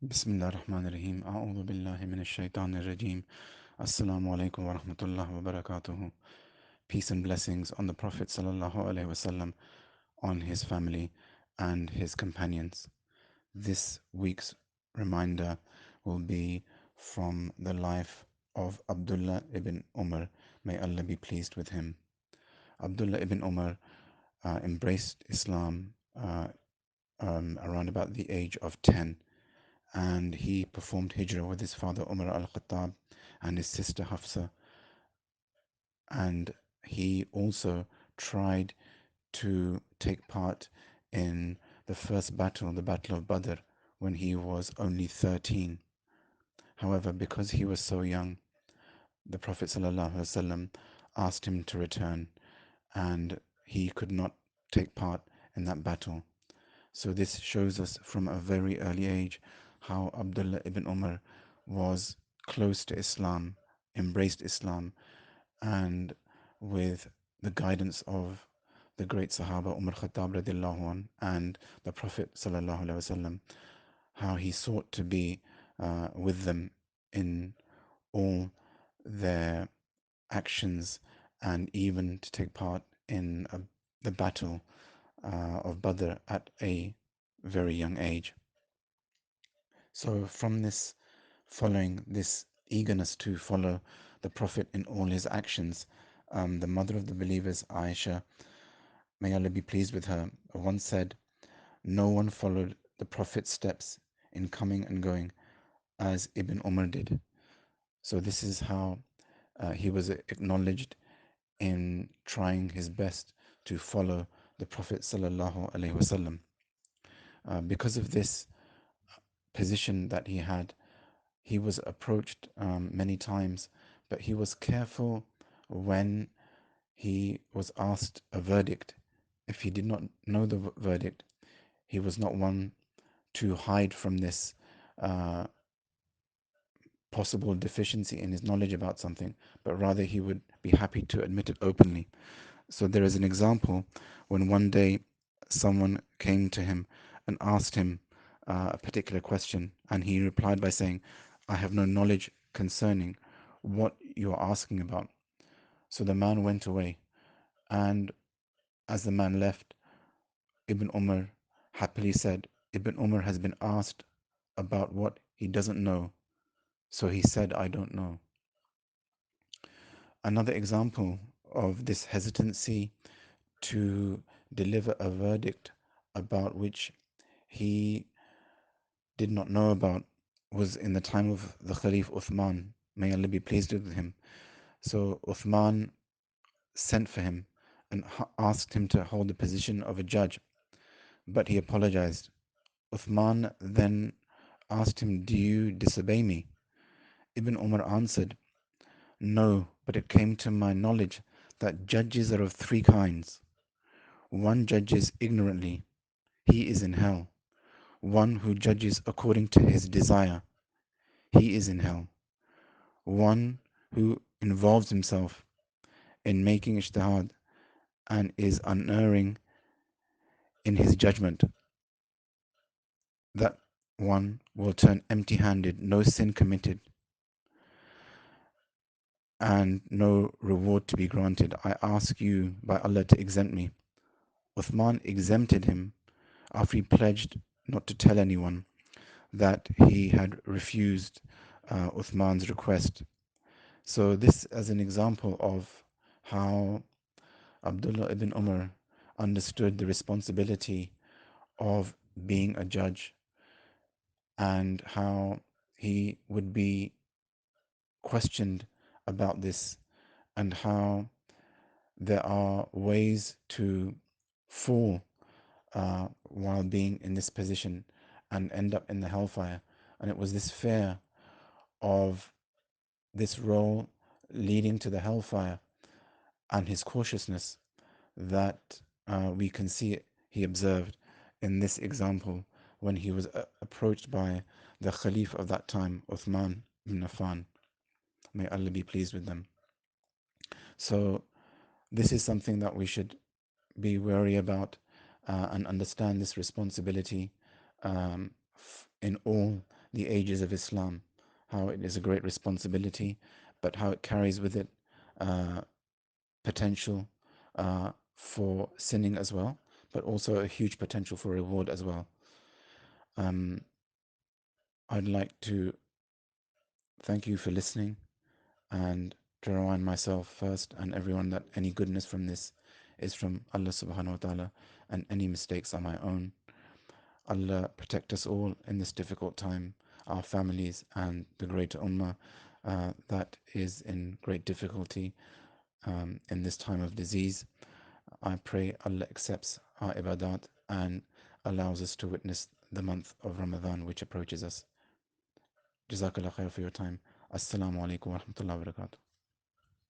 بسم الله الرحمن الرحيم أعوذ بالله من الشيطان الرجيم Assalamu alaikum wa rahmatullahi wa barakatuhu. Peace and blessings on the Prophet sallallahu alaihi wasallam, on his family and his companions. This week's reminder will be from the life of Abdullah ibn Umar. May Allah be pleased with him. Abdullah ibn Umar embraced Islam around about the age of 10, and he performed hijrah with his father Umar al-Khattab and his sister Hafsa, and he also tried to take part in the first battle, the Battle of Badr, when he was only 13. However, because he was so young, the Prophet ﷺ asked him to return, and he could not take part in that battle. So this shows us from a very early age how Abdullah ibn Umar was close to Islam, embraced Islam, and with the guidance of the great Sahaba Umar Khattab radiallahu anh, and the Prophet sallallahu alaihi wasallam, how he sought to be with them in all their actions, and even to take part in the battle of Badr at a very young age. So from this, following this eagerness to follow the Prophet in all his actions, the mother of the believers, Aisha, may Allah be pleased with her, once said, "No one followed the Prophet's steps in coming and going as Ibn Umar did." So this is how he was acknowledged in trying his best to follow the Prophet sallallahu alaihi wasallam. Because of this position that he had, he was approached many times, but he was careful when he was asked a verdict. If he did not know the verdict, he was not one to hide from this uh, possible deficiency in his knowledge about something, but rather he would be happy to admit it openly. So there is an example when one day someone came to him and asked him a particular question, and he replied by saying, "I have no knowledge concerning what you are asking about." So the man went away, and as the man left, Ibn Umar happily said, "Ibn Umar has been asked about what he doesn't know, so he said, I don't know." Another example of this hesitancy to deliver a verdict about which he did not know about was in the time of the Khalif Uthman. May Allah be pleased with him. So Uthman sent for him and asked him to hold the position of a judge, but he apologized. Uthman then asked him, "Do you disobey me?" Ibn Umar answered, "No, but it came to my knowledge that judges are of three kinds. One judges ignorantly, he is in hell. One who judges according to his desire, he is in hell. One who involves himself in making ijtihad and is unerring in his judgment, that one will turn empty handed, no sin committed, and no reward to be granted. I ask you by Allah to exempt me." Uthman exempted him after he pledged not to tell anyone that he had refused Uthman's request. So, this as an example of how Abdullah ibn Umar understood the responsibility of being a judge, and how he would be questioned about this, and how there are ways to fall while being in this position and end up in the hellfire. And it was this fear of this role leading to the hellfire and his cautiousness that we can see he observed in this example when he was approached by the Khalif of that time, Uthman ibn Affan. May Allah be pleased with them. So, this is something that we should be wary about and understand this responsibility in all the ages of Islam, how it is a great responsibility, but how it carries with it uh, potential for sinning as well, but also a huge potential for reward as well. Um, I'd like to thank you for listening and to remind myself first and everyone that any goodness from this is from Allah subhanahu wa ta'ala, and any mistakes are my own. Allah protect us all in this difficult time, our families and the greater ummah that is in great difficulty in this time of disease. I pray Allah accepts our ibadat and allows us to witness the month of Ramadan which approaches us. Jazakallah khair for your time. Assalamu alaikum wa rahmatullahi wa barakatuh.